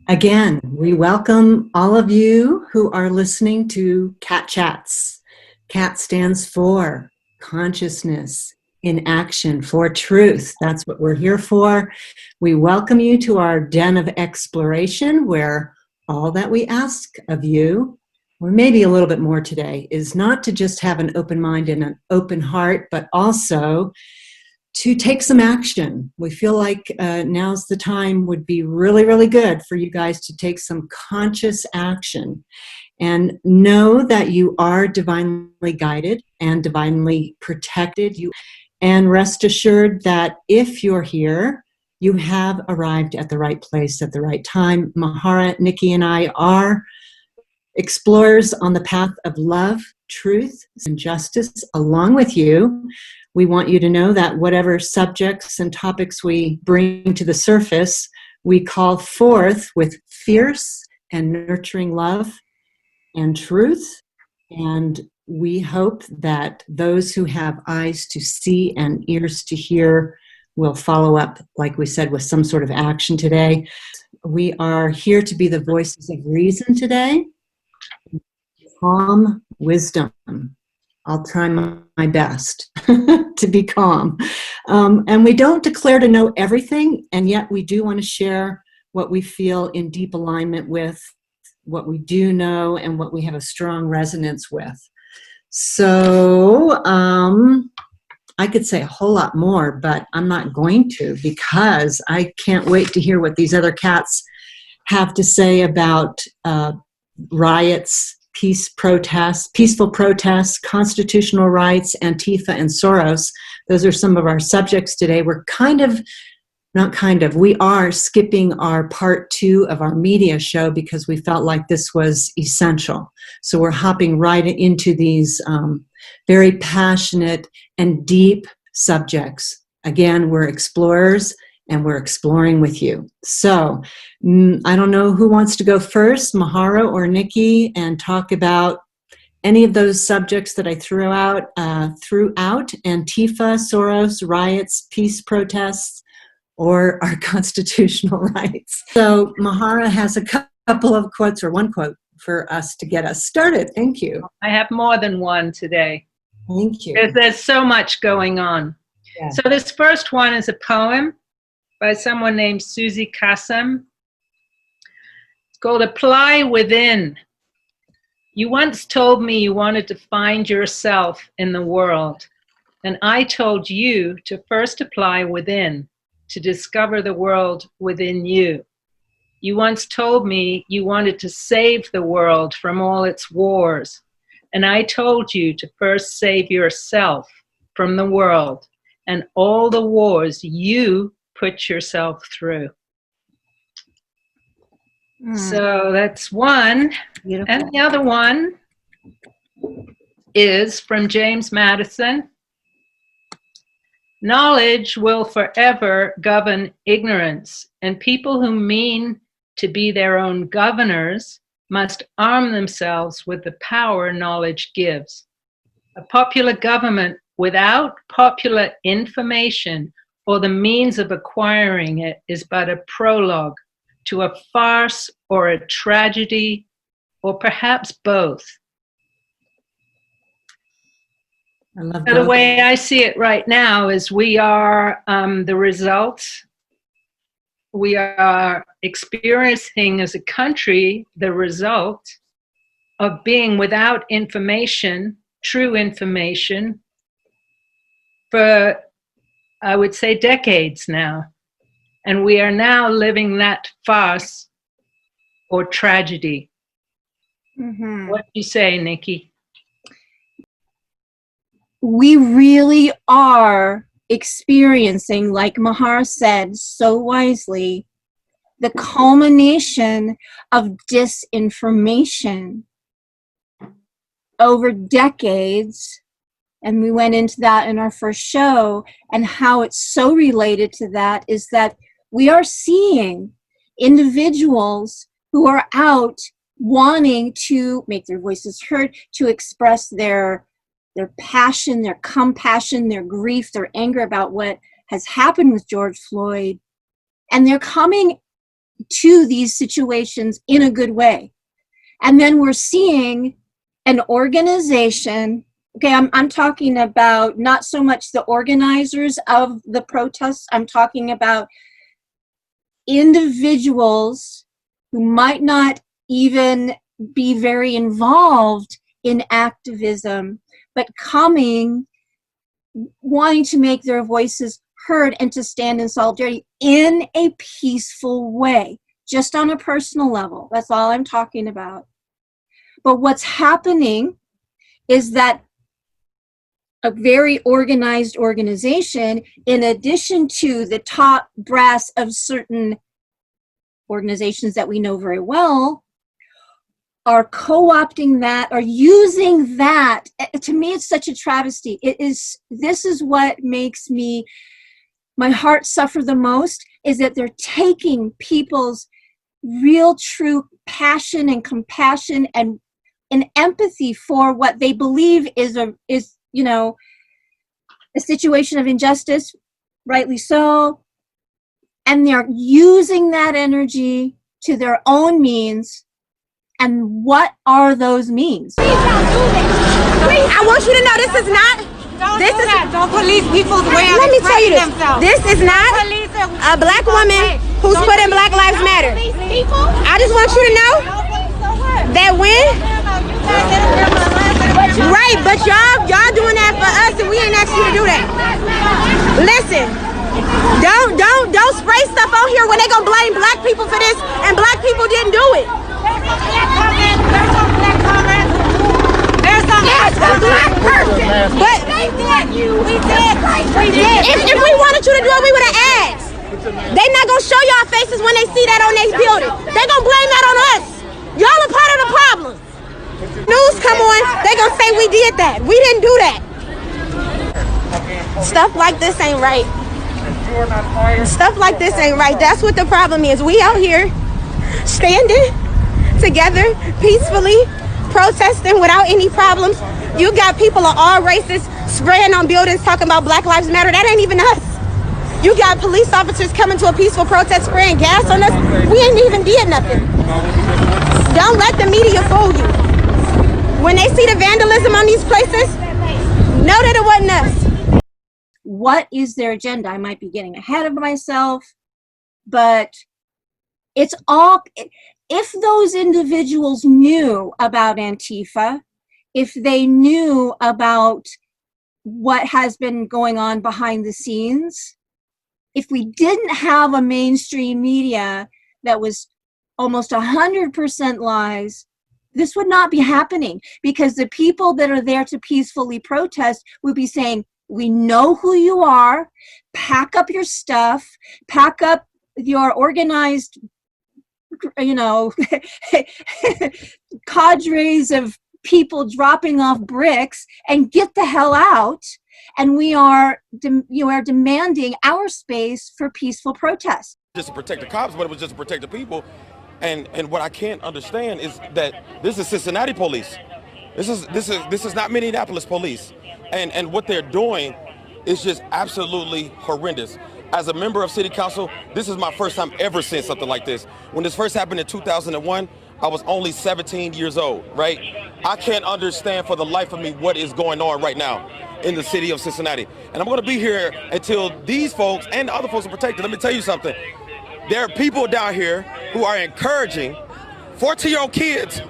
Again, we welcome all of you who are listening to CAT Chats. CAT stands for Consciousness in Action for Truth. That's what we're here for. We welcome you to our den of exploration, where all that we ask of you, or maybe a little bit more today, is not to just have an open mind and an open heart, but also to take some action. We feel like now's the time would be really, really good for you guys to take some conscious action and know that you are divinely guided and divinely protected. And rest assured that if you're here, you have arrived at the right place at the right time. Mahara, Nikki, and I are explorers on the path of love, truth, and justice along with you. We want you to know that whatever subjects and topics we bring to the surface, we call forth with fierce and nurturing love and truth. And we hope that those who have eyes to see and ears to hear will follow up, like we said, with some sort of action today. We are here to be the voices of reason today. Calm wisdom. I'll try my best to be calm. And we don't declare to know everything, and yet we do want to share what we feel in deep alignment with, what we do know, and what we have a strong resonance with. So I could say a whole lot more, but I'm not going to, because I can't wait to hear what these other cats have to say about riots, peaceful protests, constitutional rights, Antifa, and SOROS. Those are some of our subjects today. We are skipping our part 2 of our media show because we felt like this was essential. So we're hopping right into these very passionate and deep subjects. Again, we're explorers, and we're exploring with you. So I don't know who wants to go first, Mahara or Nikki, and talk about any of those subjects that I threw out, Antifa, SOROS, riots, peace protests, or our constitutional rights. So Mahara has a couple of quotes, or one quote, for us to get us started. Thank you. I have more than one today. Thank you. There's so much going on. Yeah. So this first one is a poem by someone named Susie Kassem. It's called Apply Within. You once told me you wanted to find yourself in the world, and I told you to first apply within, to discover the world within you. You once told me you wanted to save the world from all its wars, and I told you to first save yourself from the world and all the wars you put yourself through. So that's one. Beautiful. And the other one is from James Madison. Knowledge will forever govern ignorance, and people who mean to be their own governors must arm themselves with the power knowledge gives. A popular government without popular information or the means of acquiring it is but a prologue to a farce or a tragedy, or perhaps both. I love so the way I see it right now is we are the results. We are experiencing as a country the result of being without information, true information, for I would say decades now. And we are now living that farce or tragedy. Mm-hmm. What do you say, Nikki? We really are experiencing, like Mahara said so wisely, the culmination of disinformation over decades. And we went into that in our first show, and how it's so related to that is that we are seeing individuals who are out wanting to make their voices heard, to express their passion, their compassion, their grief, their anger about what has happened with George Floyd. And they're coming to these situations in a good way. And then we're seeing an organization, okay, I'm talking about not so much the organizers of the protests, I'm talking about individuals who might not even be very involved in activism, but coming, wanting to make their voices heard and to stand in solidarity in a peaceful way, just on a personal level. That's all I'm talking about. But what's happening is that a very organized organization, in addition to the top brass of certain organizations that we know very well, are co-opting that, are using that. To me, it's such a travesty. This is what makes my heart suffer the most, is that they're taking people's real, true passion and compassion and empathy for what they believe is a situation of injustice, rightly so, and they're using that energy to their own means. And what are those means? I want you to know this is not. Don't police people's way of Let me tell you this. themselves. This is not a black woman who's putting Black Lives Matter. I just want you to know that right, but y'all doing that for us, and we ain't asked you to do that. Listen, don't spray stuff on here when they gonna blame black people for this, and black people didn't do it. There's some black person. But We did. if we wanted you to do it, we would have asked. They not gonna show y'all faces when they see that on their building. They gonna blame that on us. Y'all are part of the problem. News come on, they gonna say we did that. We didn't do that. Stuff like this ain't right. Stuff like this ain't right. That's what the problem is. We out here standing together peacefully, protesting without any problems. You got people of all races spraying on buildings talking about Black Lives Matter. That ain't even us. You got police officers coming to a peaceful protest spraying gas on us. We ain't even did nothing. Don't let the media fool you. When they see the vandalism on these places, know that it wasn't us. What is their agenda? I might be getting ahead of myself, but it's all, if those individuals knew about Antifa, if they knew about what has been going on behind the scenes, if we didn't have a mainstream media that was almost 100% lies, this would not be happening, because the people that are there to peacefully protest would be saying, we know who you are, pack up your stuff, pack up your organized, cadres of people dropping off bricks, and get the hell out. And you are demanding our space for peaceful protest. Just to protect the cops, but it was just to protect the people. And what I can't understand is that this is Cincinnati police. This is not Minneapolis police. And what they're doing is just absolutely horrendous. As a member of City Council, this is my first time ever seeing something like this. When this first happened in 2001, I was only 17 years old, right? I can't understand for the life of me what is going on right now in the city of Cincinnati. And I'm gonna be here until these folks and the other folks are protected. Let me tell you something. There are people down here who are encouraging 14-year-old kids.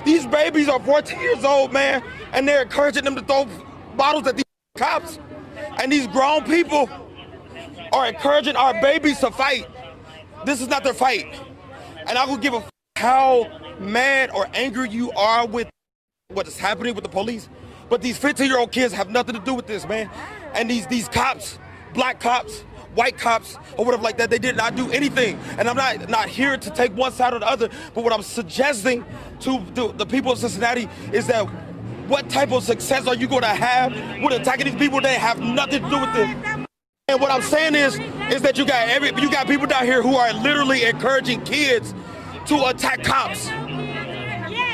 These babies are 14 years old, man, and they're encouraging them to throw bottles at these cops. And these grown people are encouraging our babies to fight. This is not their fight. And I will give a how mad or angry you are with what is happening with the police. But these 15-year-old kids have nothing to do with this, man. And these cops, black cops, white cops, or whatever like that, they did not do anything. And I'm not here to take one side or the other, but what I'm suggesting to the people of Cincinnati is that what type of success are you going to have with attacking these people that have nothing to do with this? And what I'm saying is that you got people down here who are literally encouraging kids to attack cops.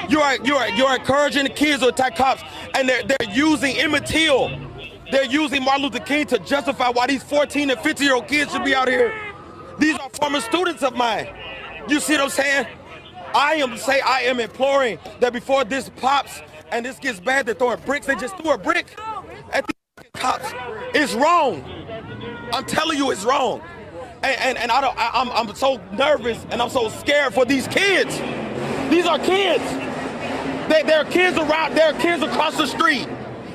You're encouraging the kids to attack cops, and they're using Emmett Till. They're using Martin Luther King to justify why these 14 and 15-year-old kids should be out here. These are former students of mine. You see what I'm saying? I am imploring that before this pops and this gets bad, they're throwing bricks. They just threw a brick at the cops. It's wrong. I'm telling you, it's wrong. And I'm so nervous and I'm so scared for these kids. These are kids. There are kids around. There are kids across the street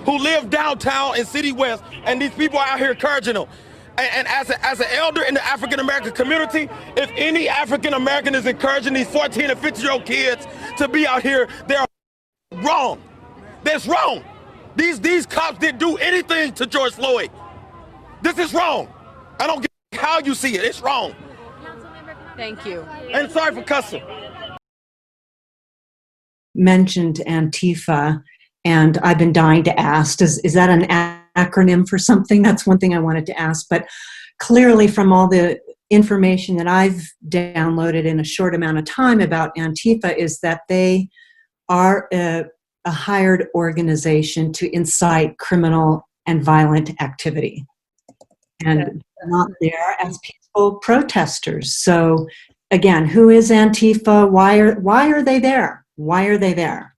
who live downtown in City West, and these people are out here encouraging them. And as an elder in the African American community, if any African American is encouraging these 14 and 15-year-old kids to be out here, they're wrong. That's wrong. These cops didn't do anything to George Floyd. This is wrong. I don't get how you see it. It's wrong. Thank you. And sorry for cussing. Mentioned Antifa, and I've been dying to ask, is that an acronym for something? That's one thing I wanted to ask. But clearly from all the information that I've downloaded in a short amount of time about Antifa is that they are a hired organization to incite criminal and violent activity, and not there as peaceful protesters. So again, who is Antifa? Why are they there? Why are they there?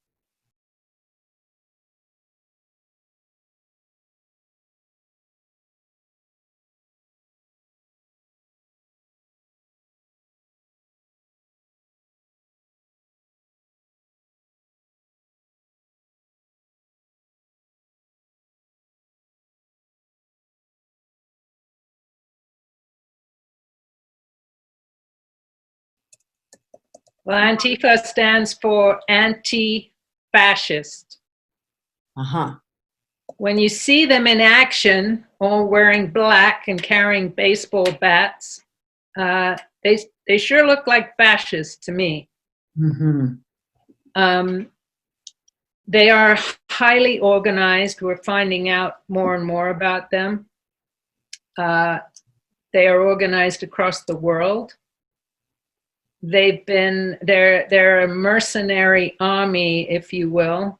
Well, Antifa stands for anti-fascist. Uh-huh. When you see them in action, all wearing black and carrying baseball bats, they sure look like fascists to me. Mm-hmm. They are highly organized. We're finding out more and more about them. They are organized across the world. They're a mercenary army, if you will,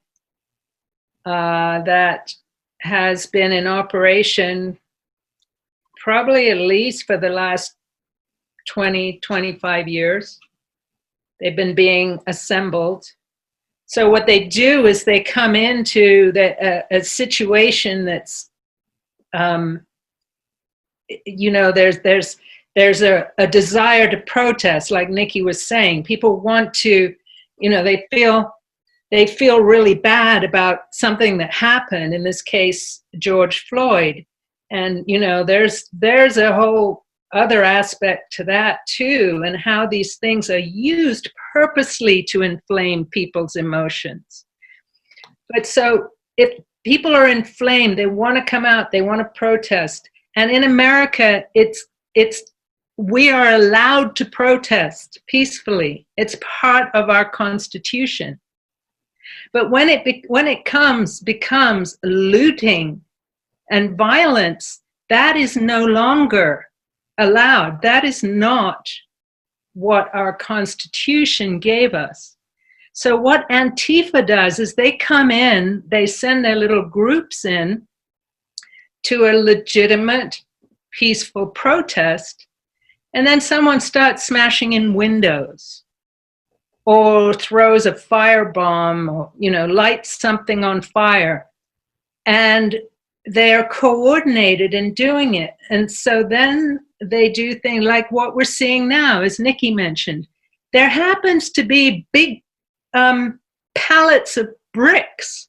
that has been in operation probably at least for the last 20, 25 years. They've been being assembled. So what they do is they come into a situation that's, there's a desire to protest, like Nikki was saying. People want to, they feel really bad about something that happened, in this case, George Floyd. And, there's a whole other aspect to that too, and how these things are used purposely to inflame people's emotions. But so if people are inflamed, they want to come out, they want to protest. And in America, we are allowed to protest peacefully. It's part of our Constitution. But when it becomes looting and violence, that is no longer allowed. That is not what our Constitution gave us. So what Antifa does is they come in, they send their little groups in to a legitimate, peaceful protest, and then someone starts smashing in windows or throws a firebomb or, lights something on fire. And they're coordinated in doing it. And so then they do things like what we're seeing now, as Nikki mentioned. There happens to be big pallets of bricks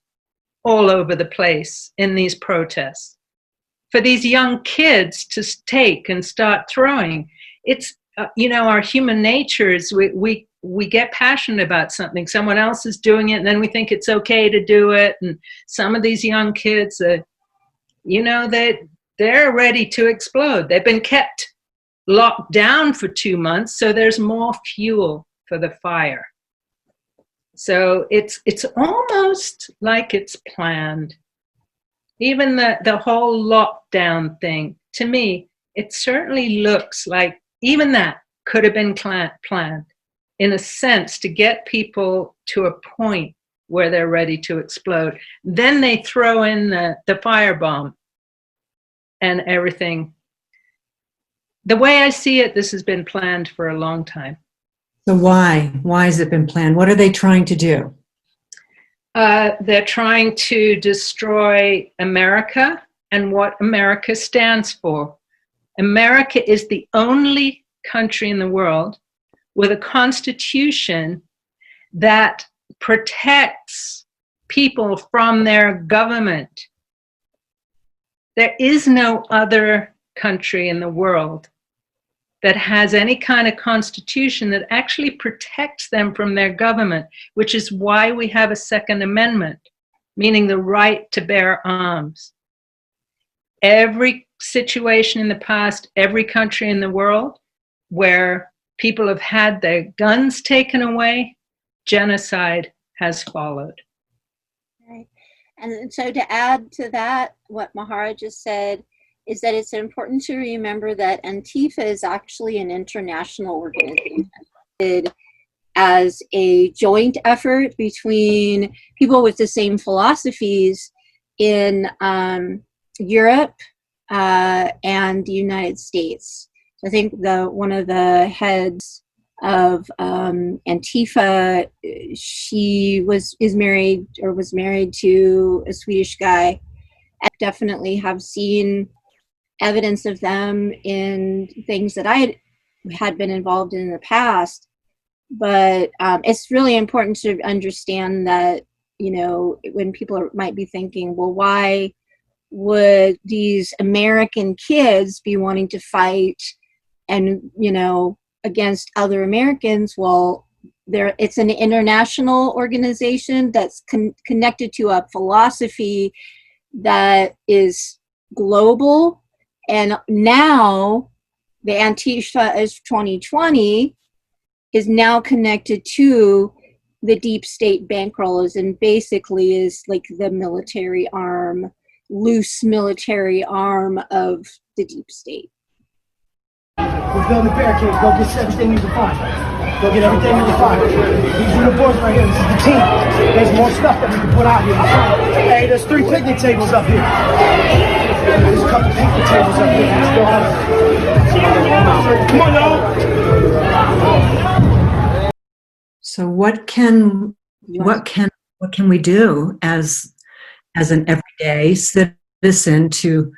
all over the place in these protests for these young kids to take and start throwing. It's, our human nature is we get passionate about something. Someone else is doing it, and then we think it's okay to do it. And some of these young kids, they're ready to explode. They've been kept locked down for 2 months, so there's more fuel for the fire. So it's almost like it's planned. Even the whole lockdown thing, to me, it certainly looks like even that could have been planned in a sense to get people to a point where they're ready to explode. Then they throw in the firebomb and everything. The way I see it, this has been planned for a long time. So why? Why has it been planned? What are they trying to do? They're trying to destroy America and what America stands for. America is the only country in the world with a constitution that protects people from their government. There is no other country in the world that has any kind of constitution that actually protects them from their government, which is why we have a Second Amendment, meaning the right to bear arms. Every situation in the past, every country in the world where people have had their guns taken away, genocide has followed. Right. And so to add to that, what Mahara just said, is that it's important to remember that ANTIFA is actually an international organization as a joint effort between people with the same philosophies in Europe and the United States. I think one of the heads of ANTIFA, she was married to a Swedish guy. I definitely have seen evidence of them in things that I had been involved in the past. But it's really important to understand that, you know, when people might be thinking, well, why would these American kids be wanting to fight and, you know, against other Americans? Well, it's an international organization that's connected to a philosophy that is global. And now the Antifa is 2020 is now connected to the deep state bankrollers, and basically is like the military arm, loose military arm of the deep state. We're building barricades. Go get everything you can find. Go get everything you can find. These are the boys right here. This is the team. There's more stuff that we can put out here. Hey, there's 3 picnic tables up here. There's a couple picnic tables up here. Let's go. Come on, y'all. So what can we do as an everyday citizen to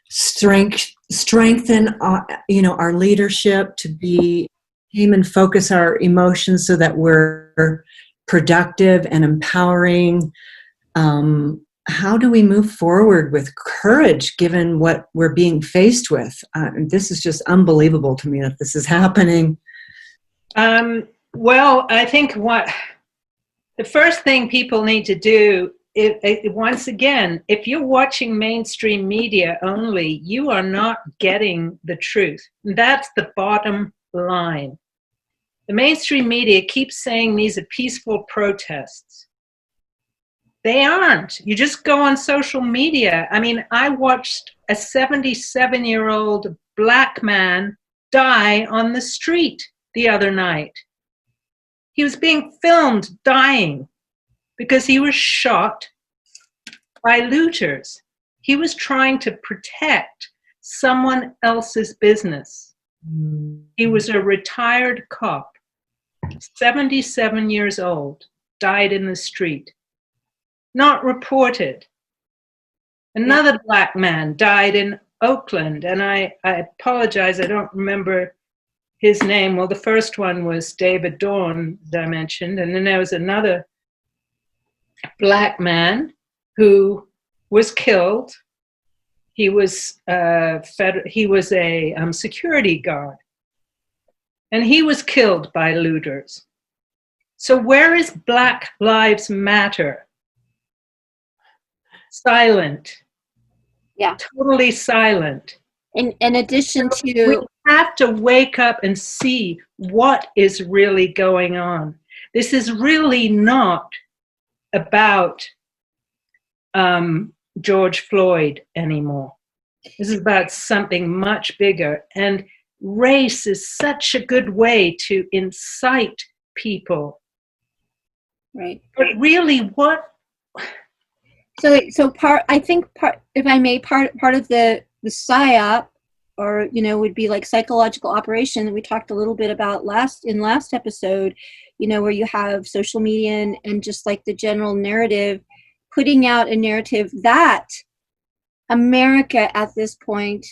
strengthen our leadership, to be aim and focus our emotions so that we're productive and empowering? How do we move forward with courage given what we're being faced with? This is just unbelievable to me that this is happening. Well, I think the first thing people need to do, once again, if you're watching mainstream media only, you are not getting the truth. That's the bottom line. The mainstream media keeps saying these are peaceful protests. They aren't. You just go on social media. I mean, I watched a 77-year-old black man die on the street the other night. He was being filmed dying because he was shot by looters. He was trying to protect someone else's business. He was a retired cop, 77 years old, died in the street. Not reported. Another black man died in Oakland, and I apologize, I don't remember his name. Well, the first one was David Dorn, that I mentioned, and then there was another black man who was killed. He was a security guard, and he was killed by looters. So where is Black Lives Matter? Silent. Yeah. Totally silent. In addition to... We have to wake up and see what is really going on. This is really not about George Floyd anymore. This is about something much bigger. And race is such a good way to incite people. Right. But really, what? So part, if I may, part of the PSYOP or would be like psychological operation that we talked a little bit about last episode, where you have social media and just like the general narrative, putting out a narrative that America at this point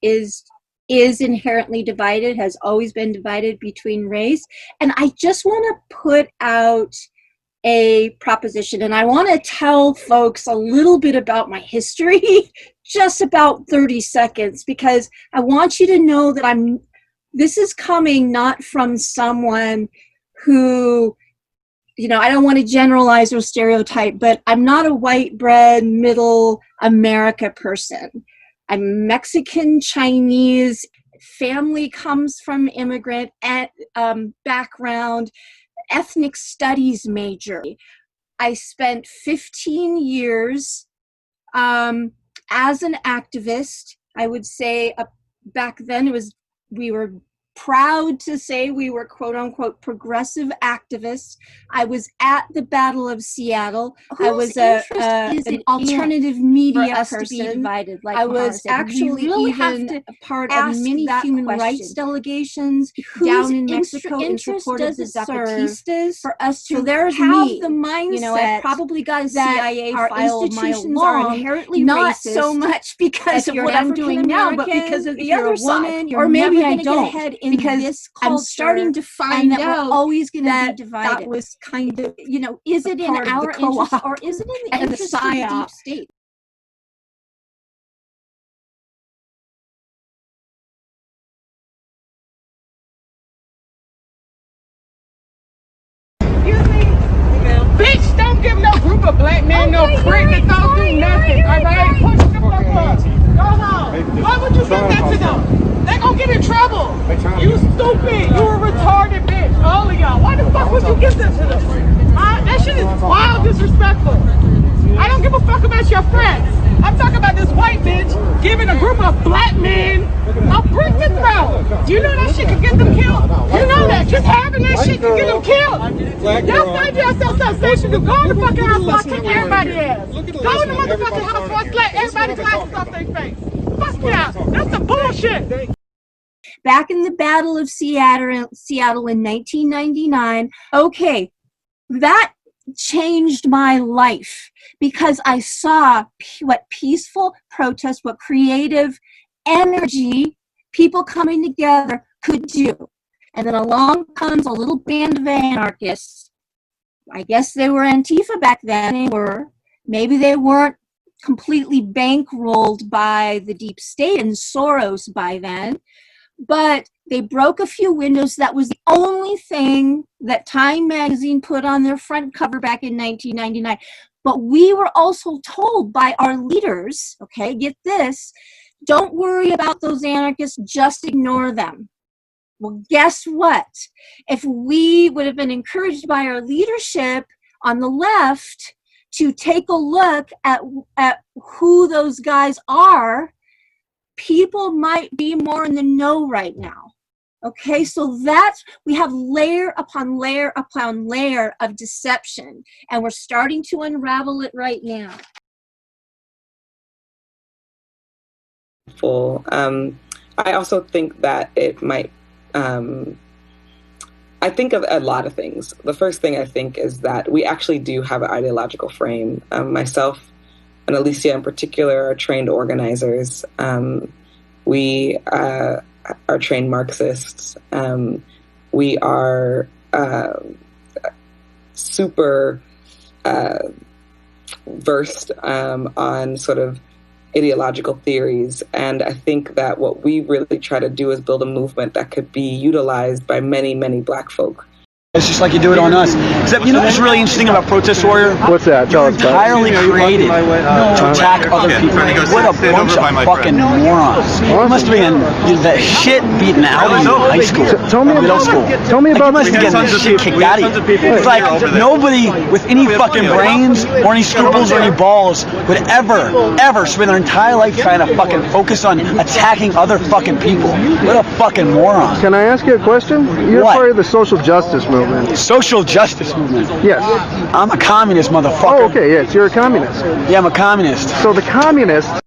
is inherently divided, has always been divided between race. And I just want to put out a proposition, and I want to tell folks a little bit about my history, just about 30 seconds, because I want you to know that this is coming not from someone who, I don't want to generalize or stereotype, but I'm not a white bread middle America person. I'm Mexican, Chinese, family comes from immigrant background, ethnic studies major. I spent 15 years as an activist. I would say back then we were proud to say we were quote unquote progressive activists. I was at the Battle of Seattle. I was an alternative media person. Divided, like I was actually really even a part of many human rights delegations down in Mexico in support of the Zapatistas. For us to have the mindset, I probably got a CIA file of my long, inherently not racist, so much because of what I'm doing now, but because of the other side. Or maybe I don't. Because this culture, I'm starting to find that we're always going to be divided. That was kind of, is it in our interest or is it in the interest of the deep state? Bitch, don't give no group of black men no credit that don't do nothing, all right? Push the fuck up. Go home. Why would you give that to them? They gonna get in trouble. You stupid. You a retarded bitch. All of y'all. Why the fuck would you give this to them? That shit is wild disrespectful. I don't give a fuck about your friends. I'm talking about this white bitch giving a group of black men a brick to throw. You know that shit could get them killed? You know that. Just having that shit could get them killed. Y'all find yourself so sensitive. Go in the fucking house while I kick everybody's ass. Go in the motherfucking house while I slap everybody's glasses off their face. Fuck y'all. That's some bullshit. Back in the Battle of Seattle in 1999, okay, that changed my life because I saw what peaceful protest, what creative energy people coming together could do. And then along comes a little band of anarchists. I guess they were Antifa back then. Maybe they weren't completely bankrolled by the deep state and Soros by then. But they broke a few windows. That was the only thing that Time magazine put on their front cover back in 1999. But we were also told by our leaders, okay, get this, don't worry about those anarchists, just ignore them. Well, guess what? If we would have been encouraged by our leadership on the left to take a look at who those guys are, people might be more in the know right now. Okay, so we have layer upon layer upon layer of deception, and we're starting to unravel it right now. I also think that it might, I think of a lot of things. The first thing I think is that we actually do have an ideological frame. Myself and Alicia in particular are trained organizers. We are trained Marxists. We are super versed on sort of ideological theories. And I think that what we really try to do is build a movement that could be utilized by many, many Black folk. It's just like you do it on us. Except, what's really interesting about Protest Warrior? What's that? You're entirely created to attack other people. What a bunch of fucking morons. You must have been the shit beaten out of you in high school. Middle school. Tell me about this. You must have the shit kicked out of you. It's like nobody with any fucking brains or any scruples or any balls would ever spend their entire life trying to fucking focus on attacking other fucking people. What a fucking moron. Can I ask you a question? You're part of the social justice movement. Social justice movement? Yes. I'm a communist, motherfucker. Oh, okay, yes, you're a communist. Yeah, I'm a communist. So the communists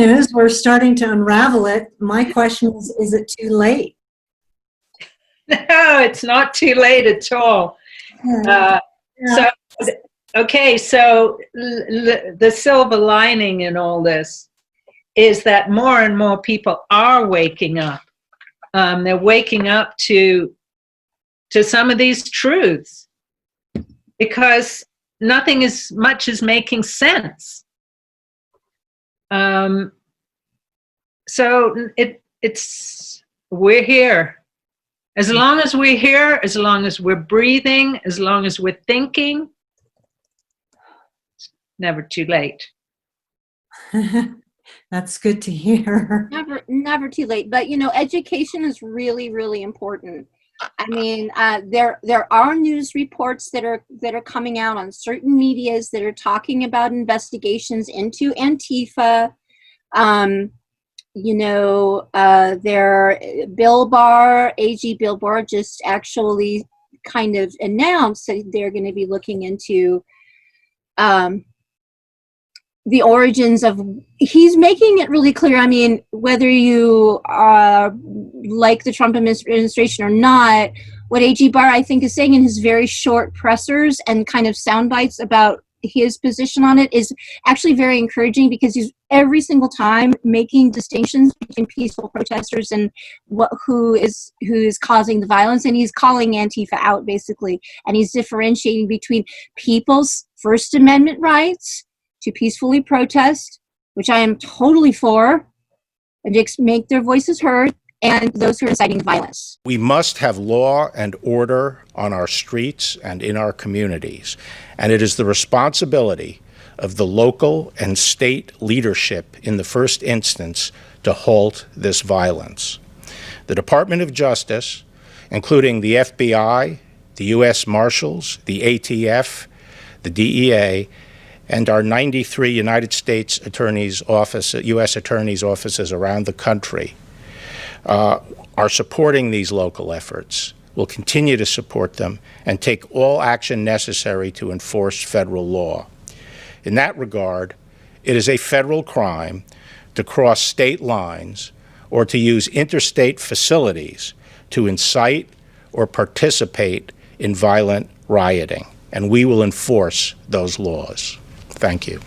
news. We're starting to unravel it. My question is it too late? No, it's not too late at all. So the silver lining in all this is that more and more people are waking up. They're waking up to some of these truths, because nothing as much is making sense. So we're here. As long as we're here, as long as we're breathing, as long as we're thinking, it's never too late. That's good to hear. Never too late. But you know, education is really, really important. I mean, there are news reports that are coming out on certain medias that are talking about investigations into Antifa. You know, Bill Barr, AG Bill Barr just actually kind of announced that they're going to be looking into the origins of, he's making it really clear. I mean, whether you like the Trump administration or not, what AG Barr, I think, is saying in his very short pressers and kind of sound bites about his position on it is actually very encouraging, because he's every single time making distinctions between peaceful protesters and who is causing the violence, and he's calling Antifa out basically, and he's differentiating between people's First Amendment rights to peacefully protest, which I am totally for, and to make their voices heard, and those who are inciting violence. We must have law and order on our streets and in our communities, and it is the responsibility of the local and state leadership in the first instance to halt this violence. The Department of Justice, including the FBI, the U.S. Marshals, the ATF, the DEA, and our 93 United States Attorney's Office, U.S. Attorney's offices around the country, are supporting these local efforts. We'll continue to support them and take all action necessary to enforce federal law. In that regard, it is a federal crime to cross state lines or to use interstate facilities to incite or participate in violent rioting, and we will enforce those laws. Thank you.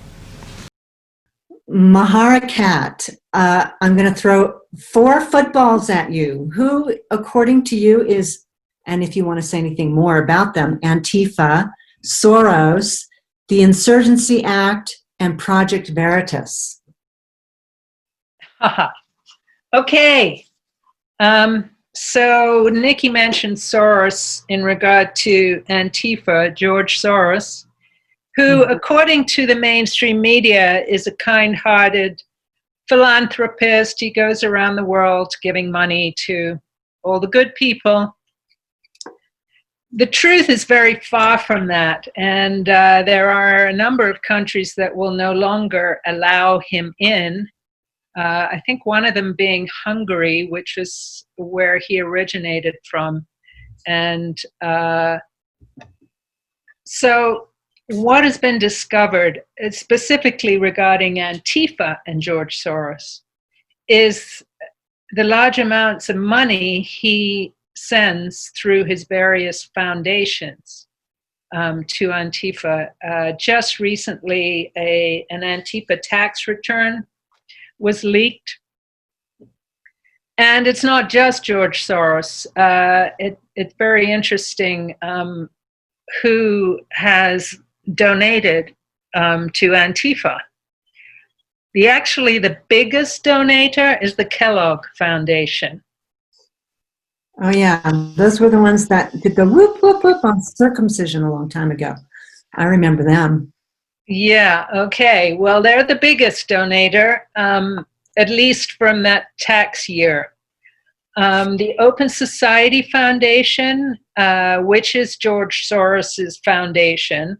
Mahara Cat, I'm going to throw 4 footballs at you. Who, according to you, is, and if you want to say anything more about them, Antifa, SOROS, the Insurgency Act, and Project Veritas? Okay. So Nikki mentioned Soros in regard to Antifa, George Soros, who, according to the mainstream media, is a kind-hearted philanthropist. He goes around the world giving money to all the good people. The truth is very far from that, and there are a number of countries that will no longer allow him in. I think one of them being Hungary, which is where he originated from. And so what has been discovered, specifically regarding Antifa and George Soros, is the large amounts of money he sends through his various foundations to Antifa. Just recently, an Antifa tax return was leaked. And it's not just George Soros. It's very interesting who has donated to Antifa. The biggest donator is the Kellogg Foundation. Oh yeah, those were the ones that did the whoop whoop whoop on circumcision a long time ago. I remember them. Yeah, okay. Well, they're the biggest donator, at least from that tax year. The Open Society Foundation, which is George Soros's foundation,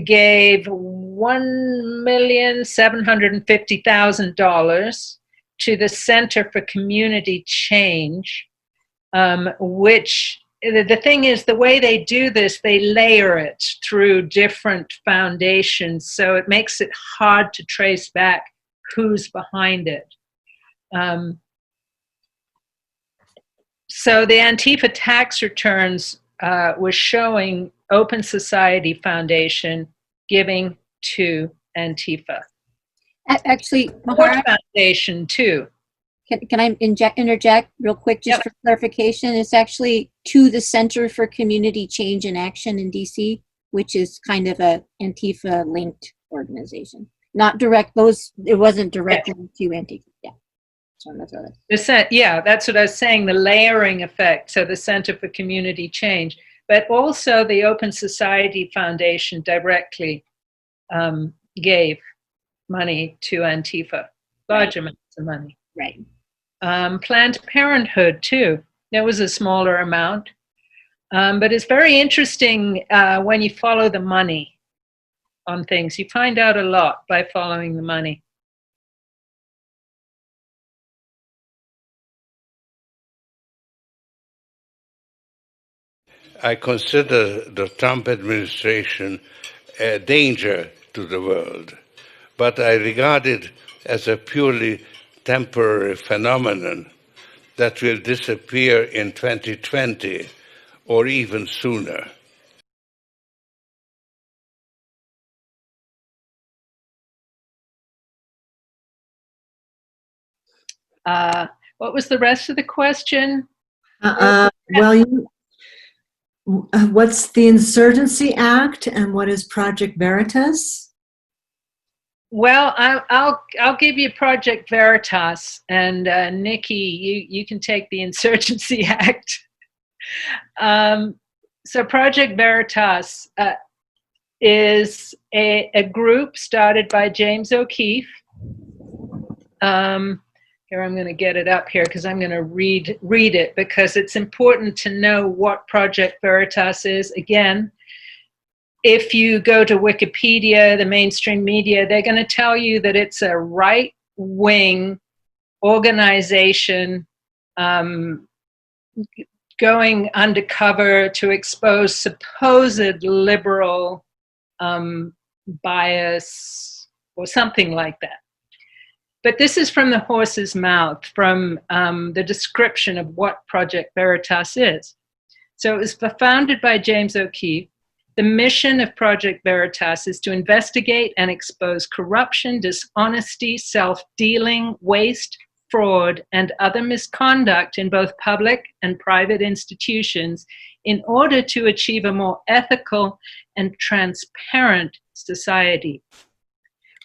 gave $1,750,000 to the Center for Community Change, which, the thing is, the way they do this, they layer it through different foundations, so it makes it hard to trace back who's behind it. So the Antifa tax returns was showing Open Society Foundation giving to Antifa. Actually, Mahara Foundation too. Can I interject real quick just for clarification? It's actually to the Center for Community Change and Action in DC, which is kind of a Antifa linked organization. Not direct, it wasn't directly to Antifa. Yeah. Yeah, that's what I was saying, the layering effect. So the Center for Community Change, but also the Open Society Foundation directly gave money to Antifa, large amounts of money. Right. Planned Parenthood too. There was a smaller amount, but it's very interesting when you follow the money on things. You find out a lot by following the money. I consider the Trump administration a danger to the world, but I regard it as a purely temporary phenomenon that will disappear in 2020 or even sooner. What was the rest of the question? What's the Insurgency Act and what is Project Veritas? Well, I'll give you Project Veritas, and Nikki, you can take the Insurgency Act. So Project Veritas is a group started by James O'Keefe. Here, I'm going to get it up here because I'm going to read it because it's important to know what Project Veritas is. Again, if you go to Wikipedia, the mainstream media, they're going to tell you that it's a right-wing organization going undercover to expose supposed liberal bias or something like that. But this is from the horse's mouth, from the description of what Project Veritas is. So it was founded by James O'Keefe. The mission of Project Veritas is to investigate and expose corruption, dishonesty, self-dealing, waste, fraud, and other misconduct in both public and private institutions in order to achieve a more ethical and transparent society.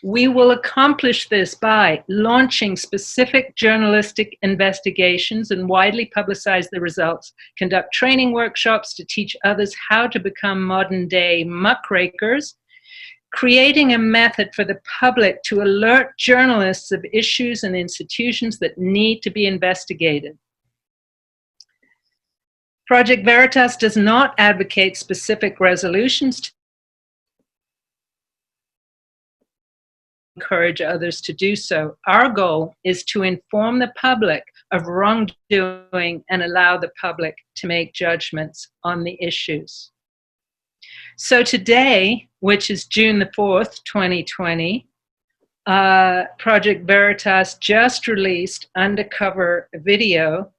We will accomplish this by launching specific journalistic investigations and widely publicize the results, conduct training workshops to teach others how to become modern-day muckrakers, creating a method for the public to alert journalists of issues and institutions that need to be investigated. Project Veritas does not advocate specific resolutions to encourage others to do so. Our goal is to inform the public of wrongdoing and allow the public to make judgments on the issues. So today, which is June the 4th, 2020, Project Veritas just released undercover video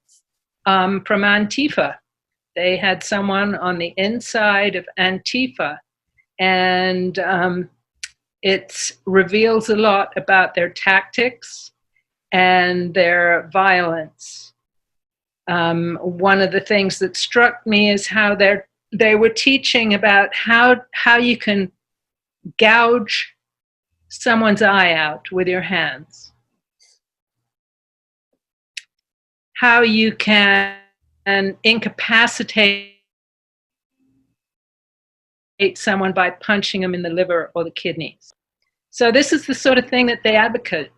from Antifa. They had someone on the inside of Antifa, and it reveals a lot about their tactics and their violence. One of the things that struck me is how they were teaching about how you can gouge someone's eye out with your hands, how you can incapacitate someone by punching them in the liver or the kidneys. So this is the sort of thing that they advocate,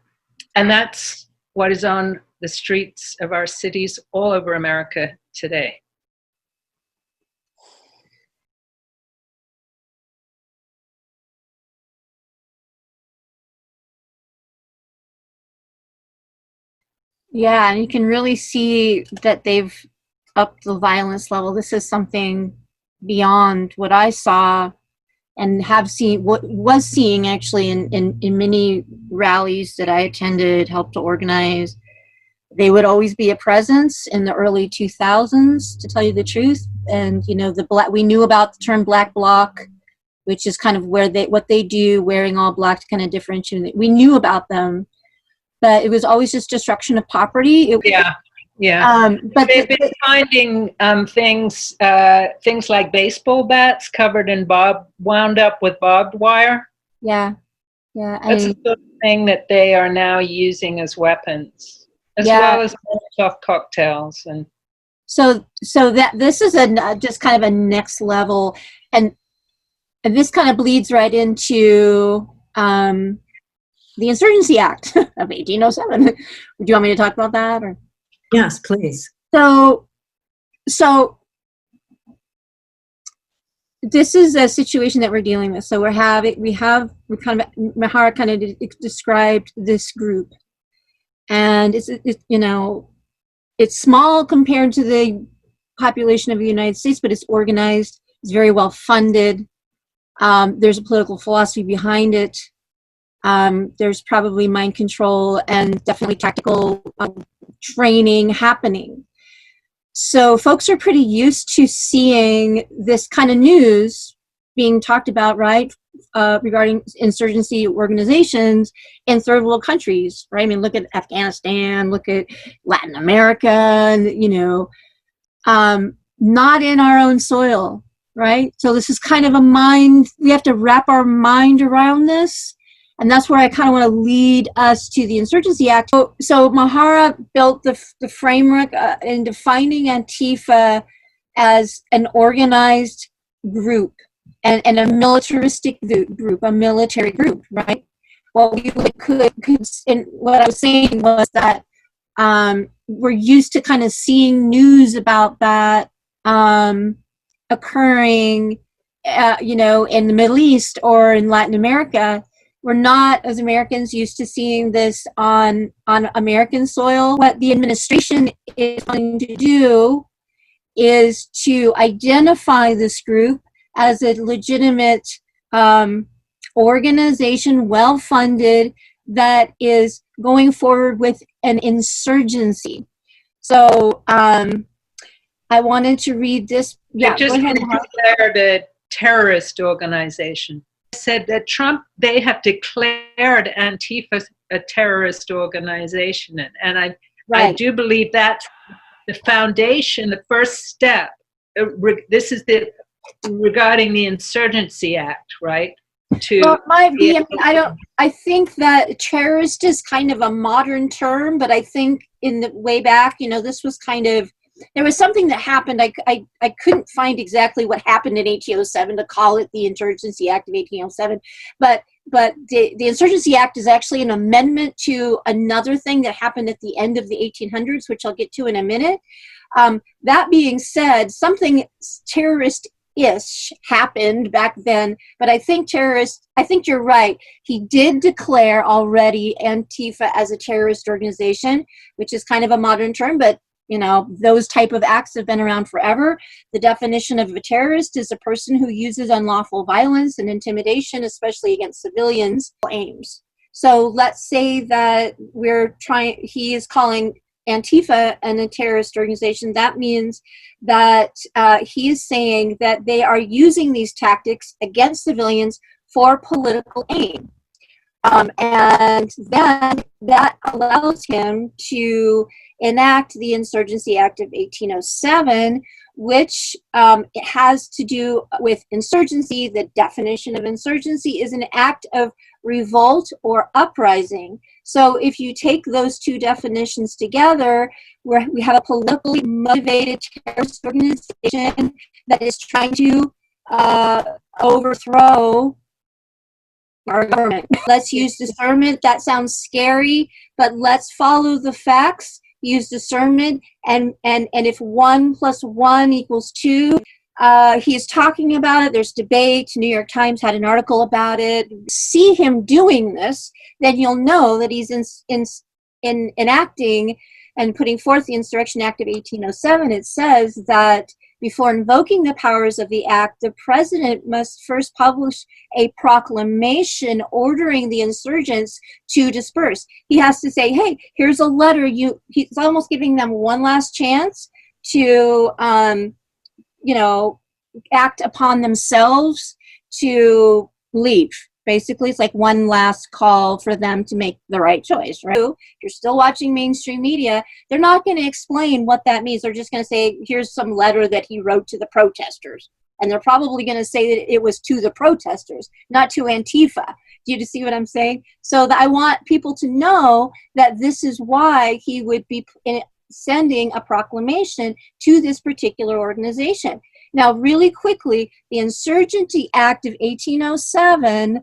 and that's what is on the streets of our cities all over America today. Yeah, and you can really see that they've upped the violence level. This is something beyond what I saw and have seen what was seeing actually in many rallies that I attended, helped to organize. They would always be a presence in the early 2000s, to tell you the truth. And you know, we knew about the term Black Bloc, which is kind of what they do, wearing all black to kind of differentiate. We knew about them, but it was always just destruction of property. But they've been finding things like baseball bats covered in wound up with barbed wire. Yeah. That's the sort of thing that they are now using as weapons, as well as Molotov cocktails. And so that this is just kind of a next level, and this kind of bleeds right into the Insurgency Act of 1807. Do you want me to talk about that, or? Yes, please. So this is a situation that we're dealing with. So Mahara kind of described this group, and it's small compared to the population of the United States, but it's organized. It's very well funded. There's a political philosophy behind it. There's probably mind control and definitely tactical training happening. So folks are pretty used to seeing this kind of news being talked about, right, regarding insurgency organizations in third world countries, right? I mean, look at Afghanistan, look at Latin America, and, not in our own soil, right? So this is kind of we have to wrap our mind around this. And that's where I kind of want to lead us to the Insurgency Act. So Mahara built the framework in defining Antifa as an organized group and a militaristic group, a military group, right? What we could and what I was saying was that we're used to kind of seeing news about that occurring, in the Middle East or in Latin America. We're not, as Americans, used to seeing this on American soil. What the administration is trying to do is to identify this group as a legitimate organization, well-funded, that is going forward with an insurgency. So I wanted to read this. Yeah, just declared a terrorist organization. Said that they have declared Antifa a terrorist organization, and I do believe that's the foundation, the first step. This is regarding the Insurgency Act, right? Well, it might be. I think that terrorist is kind of a modern term, but I think in the way back, this was kind of. There was something that happened. I couldn't find exactly what happened in 1807 to call it the Insurgency Act of 1807, but the Insurgency Act is actually an amendment to another thing that happened at the end of the 1800s, which I'll get to in a minute. That being said, something terrorist-ish happened back then, but I think you're right. He did declare already Antifa as a terrorist organization, which is kind of a modern term, but those type of acts have been around forever. The definition of a terrorist is a person who uses unlawful violence and intimidation, especially against civilians, aims. So let's say that he is calling Antifa a terrorist organization. That means that he is saying that they are using these tactics against civilians for political aim. And then that allows him to enact the Insurgency Act of 1807, which has to do with insurgency. The definition of insurgency is an act of revolt or uprising. So if you take those two definitions together, we have a politically motivated terrorist organization that is trying to overthrow our government. Let's use discernment. That sounds scary, but let's follow the facts. Use discernment, and if 1 + 1 = 2, he's talking about it. There's debate. New York Times had an article about it. See him doing this, then you'll know that he's enacting and putting forth the Insurrection Act of 1807, it says that before invoking the powers of the act, the president must first publish a proclamation ordering the insurgents to disperse. He has to say, hey, here's a letter. He's almost giving them one last chance to, act upon themselves to leave. Basically, it's like one last call for them to make the right choice, right? If you're still watching mainstream media, they're not going to explain what that means. They're just going to say, here's some letter that he wrote to the protesters. And they're probably going to say that it was to the protesters, not to Antifa. Do you see what I'm saying? So I want people to know that this is why he would be sending a proclamation to this particular organization. Now, really quickly, the Insurgency Act of 1807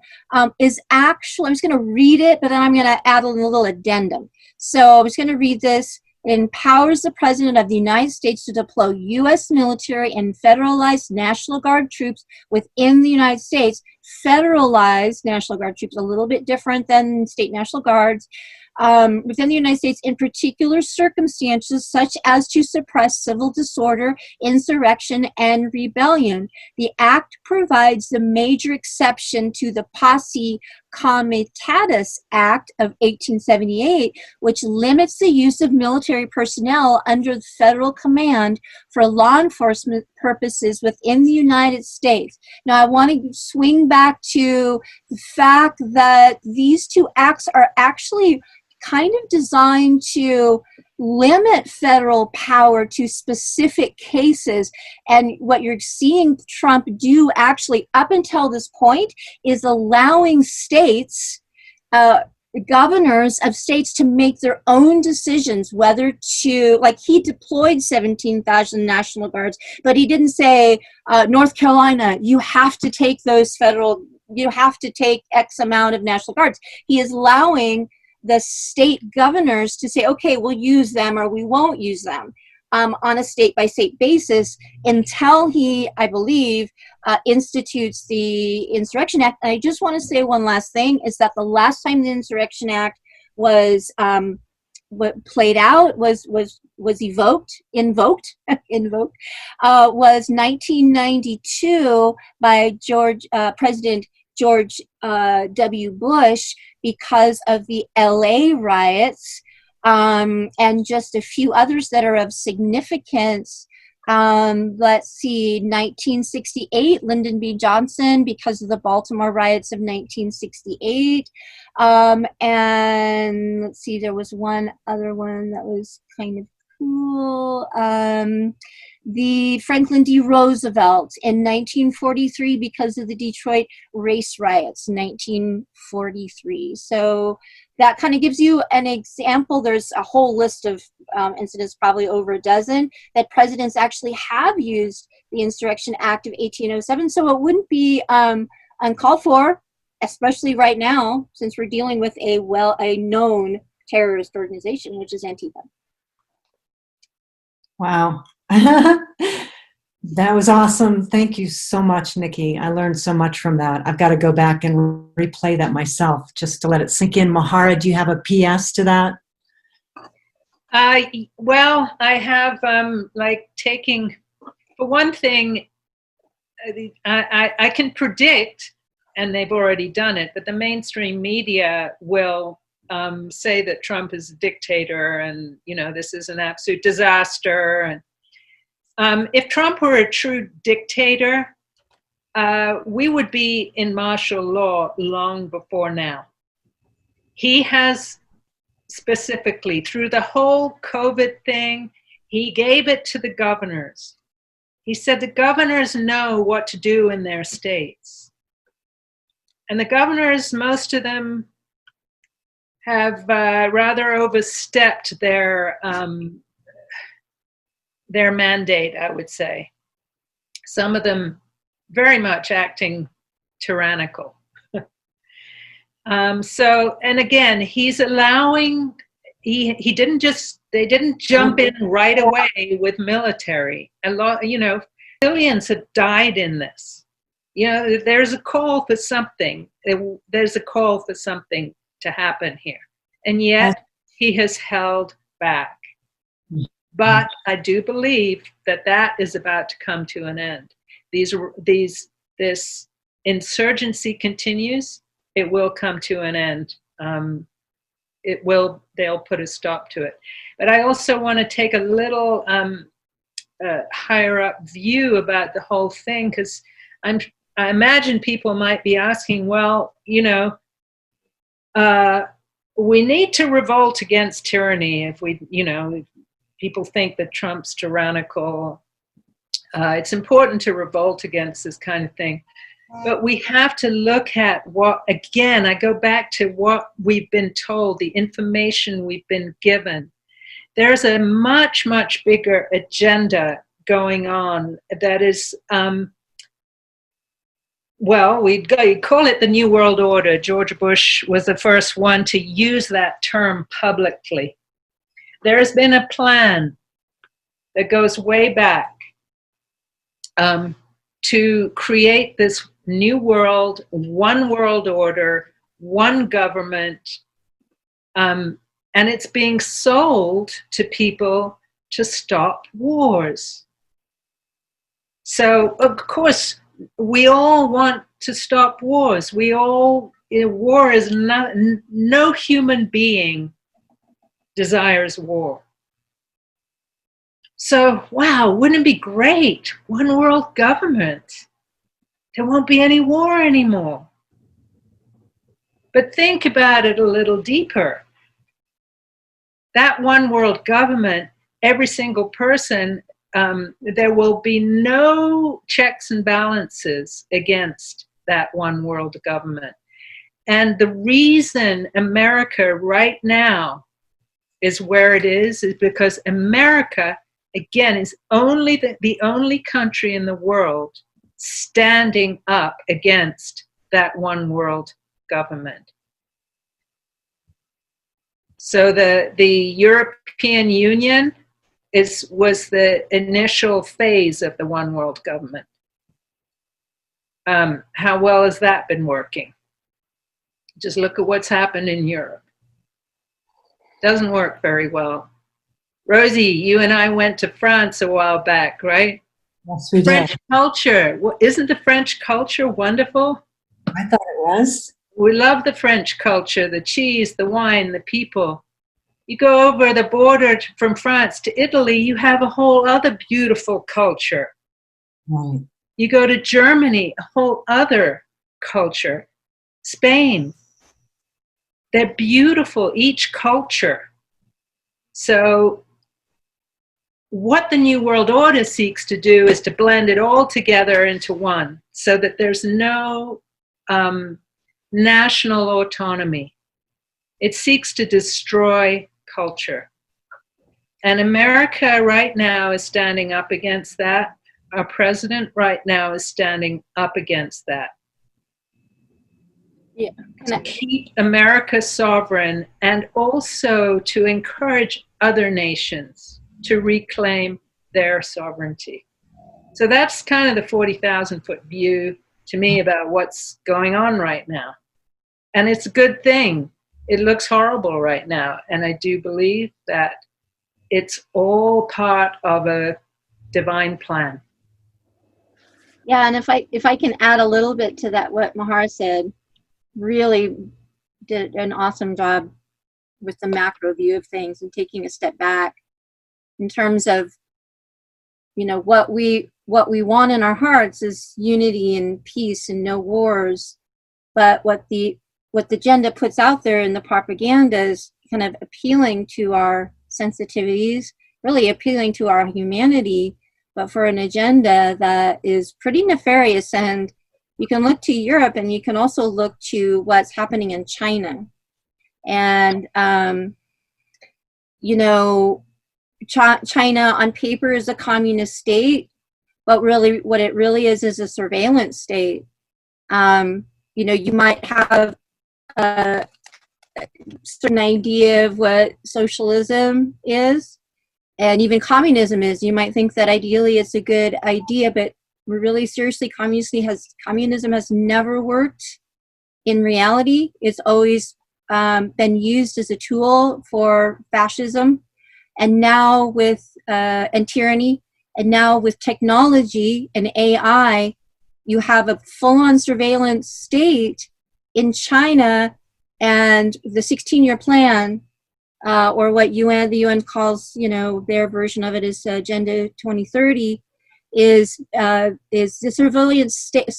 is actually, I'm just going to read it, but then I'm going to add a little addendum. So I'm just going to read this. It empowers the President of the United States to deploy U.S. military and federalized National Guard troops within the United States. Federalized National Guard troops, a little bit different than state National Guards, within the United States in particular circumstances such as to suppress civil disorder, insurrection, and rebellion. The act provides the major exception to the Posse Comitatus Act of 1878, which limits the use of military personnel under federal command for law enforcement purposes within the United States. Now, I want to swing back to the fact that these two acts are actually kind of designed to limit federal power to specific cases. And what you're seeing Trump do actually up until this point is allowing states, governors of states to make their own decisions whether to, like he deployed 17,000 National Guards, but he didn't say, North Carolina, you have to take you have to take X amount of National Guards. He is allowing the state governors to say, okay, we'll use them or we won't use them on a state-by-state basis until he, I believe, institutes the Insurrection Act. And I just want to say one last thing, is that the last time the Insurrection Act was played out, was invoked, was 1992 by President George W. Bush, because of the LA riots, and just a few others that are of significance. Let's see, 1968, Lyndon B. Johnson, because of the Baltimore riots of 1968. And let's see, there was one other one that was kind of cool. The Franklin D. Roosevelt in 1943 because of the Detroit race riots, 1943. So that kind of gives you an example. There's a whole list of incidents, probably over a dozen, that presidents actually have used the Insurrection Act of 1807. So it wouldn't be uncalled for, especially right now, since we're dealing with a known terrorist organization, which is Antifa. Wow. That was awesome. Thank you so much, Nikki. I learned so much from that. I've got to go back and replay that myself just to let it sink in. Mahara, do you have a PS to that? Well, I have taking, for one thing, I can predict, and they've already done it, but the mainstream media will say that Trump is a dictator and, this is an absolute disaster. And if Trump were a true dictator, we would be in martial law long before now. He has specifically, through the whole COVID thing, he gave it to the governors. He said the governors know what to do in their states. And the governors, most of them, have rather overstepped their mandate, I would say. Some of them very much acting tyrannical. And again, he's allowing, they didn't jump in right away with military. A lot, millions have died in this. There's a call for something. There's a call for something to happen here. And yet he has held back. But I do believe that that is about to come to an end. This insurgency continues, it will come to an end. They'll put a stop to it. But I also want to take a little higher up view about the whole thing, because I imagine people might be asking, well, we need to revolt against tyranny. If people think that Trump's tyrannical, it's important to revolt against this kind of thing. But we have to look at again, I go back to what we've been told, the information we've been given. There's a much, much bigger agenda going on that is, we'd call it the New World Order. George Bush was the first one to use that term publicly. There has been a plan that goes way back to create this new world, one world order, one government, and it's being sold to people to stop wars. So, of course, we all want to stop wars. War is not, no human being desires war. So, wow, wouldn't it be great? One world government. There won't be any war anymore. But think about it a little deeper. That one world government, every single person, there will be no checks and balances against that one world government. And the reason America right now is where it is because America, again, is the only country in the world standing up against that one world government. So the European Union was the initial phase of the one world government. How well has that been working? Just look at what's happened in Europe. Doesn't work very well. Rosie, you and I went to France a while back, right? Yes, we did. French culture. Isn't the French culture wonderful? I thought it was. We love the French culture, the cheese, the wine, the people. You go over the border from France to Italy, you have a whole other beautiful culture. Right. You go to Germany, a whole other culture. Spain, they're beautiful, each culture. So what the New World Order seeks to do is to blend it all together into one so that there's no national autonomy. It seeks to destroy culture. And America right now is standing up against that. Our president right now is standing up against that. Yeah. To keep America sovereign and also to encourage other nations to reclaim their sovereignty. So that's kind of the 40,000-foot view to me about what's going on right now. And it's a good thing. It looks horrible right now. And I do believe that it's all part of a divine plan. Yeah, and if I can add a little bit to that, what Mahar said, really did an awesome job with the macro view of things and taking a step back in terms of, you know, what we want in our hearts is unity and peace and no wars. But what the agenda puts out there in the propaganda is kind of appealing to our sensitivities, really appealing to our humanity, but for an agenda that is pretty nefarious. And you can look to Europe and you can also look to what's happening in China. And, you know, China on paper is a communist state, but really what it really is a surveillance state. You know, you might have a certain idea of what socialism is and even communism is. You might think that ideally it's a good idea, but really seriously, communism has never worked in reality. It's always been used as a tool for fascism. And now with and tyranny. And now with technology and AI, you have a full-on surveillance state in China, and the 16-year plan, or what the UN calls, you know, their version of it is Agenda 2030, is the surveillance state,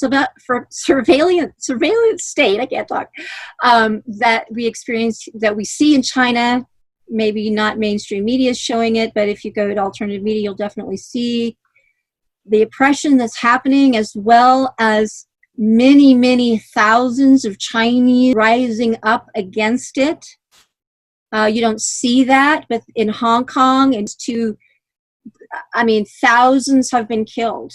surveillance state, I can't talk, that we experience, that we see in China. Maybe not mainstream media is showing it, but if you go to alternative media, you'll definitely see the oppression that's happening, as well as many, many thousands of Chinese rising up against it. You don't see that, but in Hong Kong, thousands have been killed,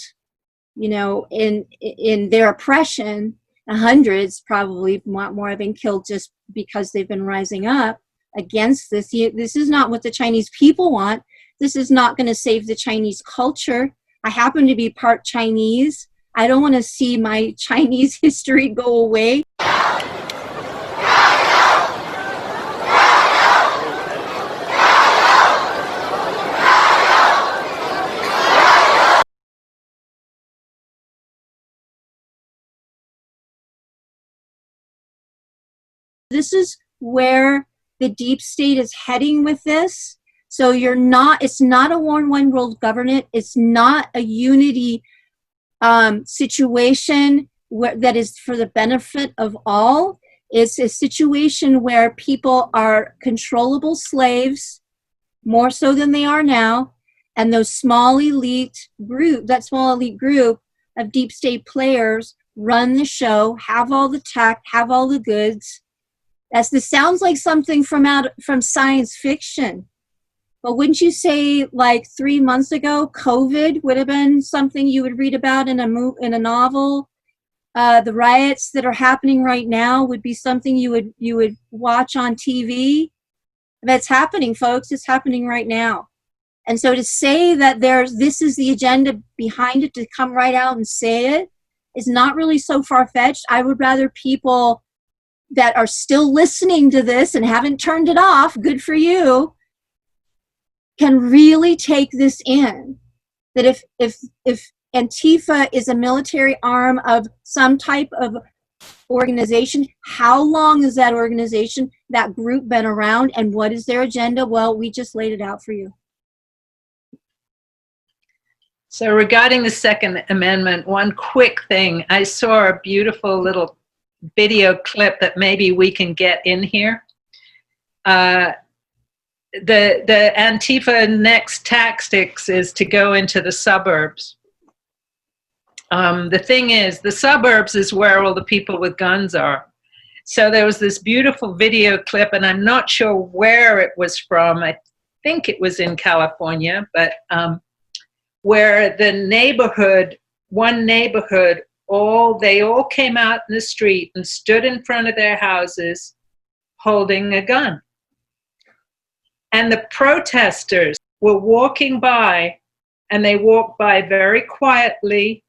you know, in their oppression. Hundreds probably more have been killed just because they've been rising up against this. This is not what the Chinese people want. This is not going to save the Chinese culture. I happen to be part Chinese. I don't want to see my Chinese history go away. This is where the deep state is heading with this. So it's not a one world government. It's not a unity situation that is for the benefit of all. It's a situation where people are controllable slaves, more so than they are now. And those small elite group of deep state players run the show, have all the tech, have all the goods. This sounds like something from science fiction. But wouldn't you say, like 3 months ago, COVID would have been something you would read about in a novel? The riots that are happening right now would be something you would watch on TV. That's happening, folks. It's happening right now. And so to say that this is the agenda behind it, to come right out and say it, is not really so far-fetched. I would rather people that are still listening to this and haven't turned it off, good for you, can really take this in. That if Antifa is a military arm of some type of organization, how long has that organization, that group, been around, and what is their agenda? Well, we just laid it out for you. So regarding the Second Amendment, one quick thing. I saw a beautiful little video clip that maybe we can get in here. The Antifa next tactics is to go into the suburbs. The thing is, the suburbs is where all the people with guns are. So there was this beautiful video clip, and I'm not sure where it was from. I think it was in California, but where the neighborhood, one neighborhood, they all came out in the street and stood in front of their houses holding a gun. And the protesters were walking by, and they walked by very quietly.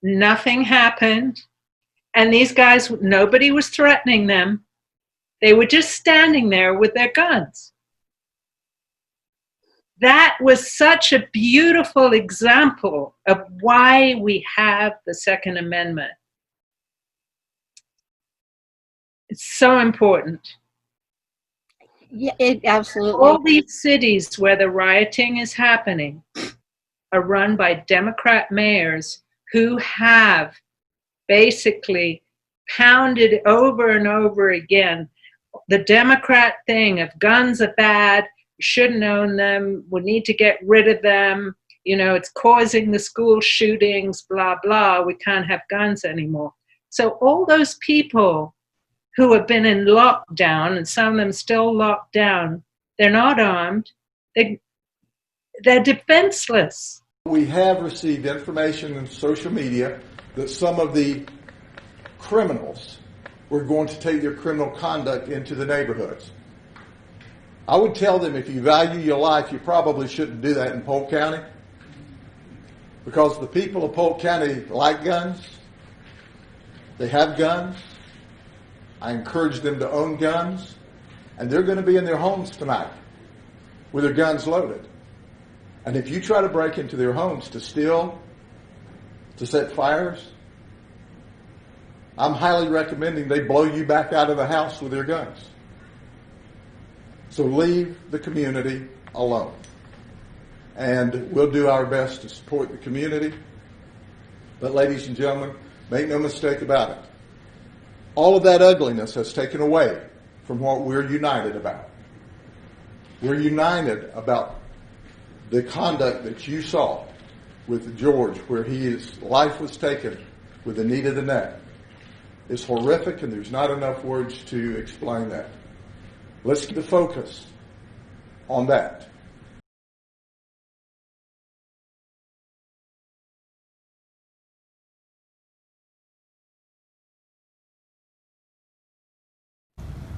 Nothing happened. And these guys, nobody was threatening them. They were just standing there with their guns. That was such a beautiful example of why we have the Second Amendment. It's so important. Yeah, it absolutely. All these cities where the rioting is happening are run by Democrat mayors who have basically pounded over and over again the Democrat thing of guns are bad, we shouldn't own them, we need to get rid of them, you know, it's causing the school shootings, blah, blah, we can't have guns anymore. So all those people who have been in lockdown, and some of them still locked down, they're not armed, they're defenseless. We have received information in social media that some of the criminals were going to take their criminal conduct into the neighborhoods. I would tell them, if you value your life, you probably shouldn't do that in Polk County, because the people of Polk County like guns. They have guns. I encourage them to own guns, and they're going to be in their homes tonight with their guns loaded. And if you try to break into their homes to steal, to set fires, I'm highly recommending they blow you back out of the house with their guns. So leave the community alone. And we'll do our best to support the community. But ladies and gentlemen, make no mistake about it. All of that ugliness has taken away from what we're united about. We're united about the conduct that you saw with George, where his life was taken with the knee to the neck. It's horrific, and there's not enough words to explain that. Let's keep the focus on that.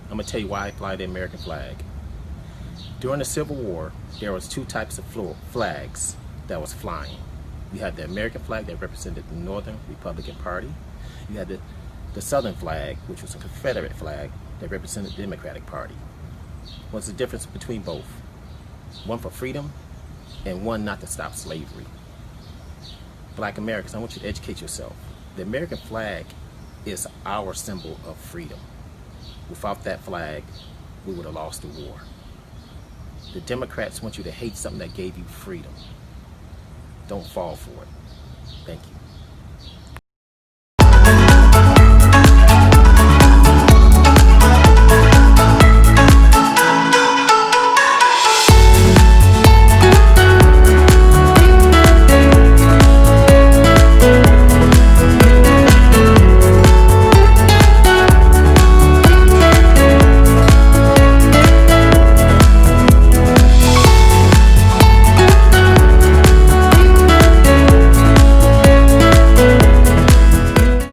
I'm going to tell you why I fly the American flag. During the Civil War, there was two types of flags that was flying. You had the American flag that represented the Northern Republican Party. You had the Southern flag, which was a Confederate flag that represented the Democratic Party. What's the difference between both? One for freedom and one not to stop slavery. Black Americans, I want you to educate yourself. The American flag is our symbol of freedom. Without that flag, we would have lost the war. The Democrats want you to hate something that gave you freedom. Don't fall for it. Thank you.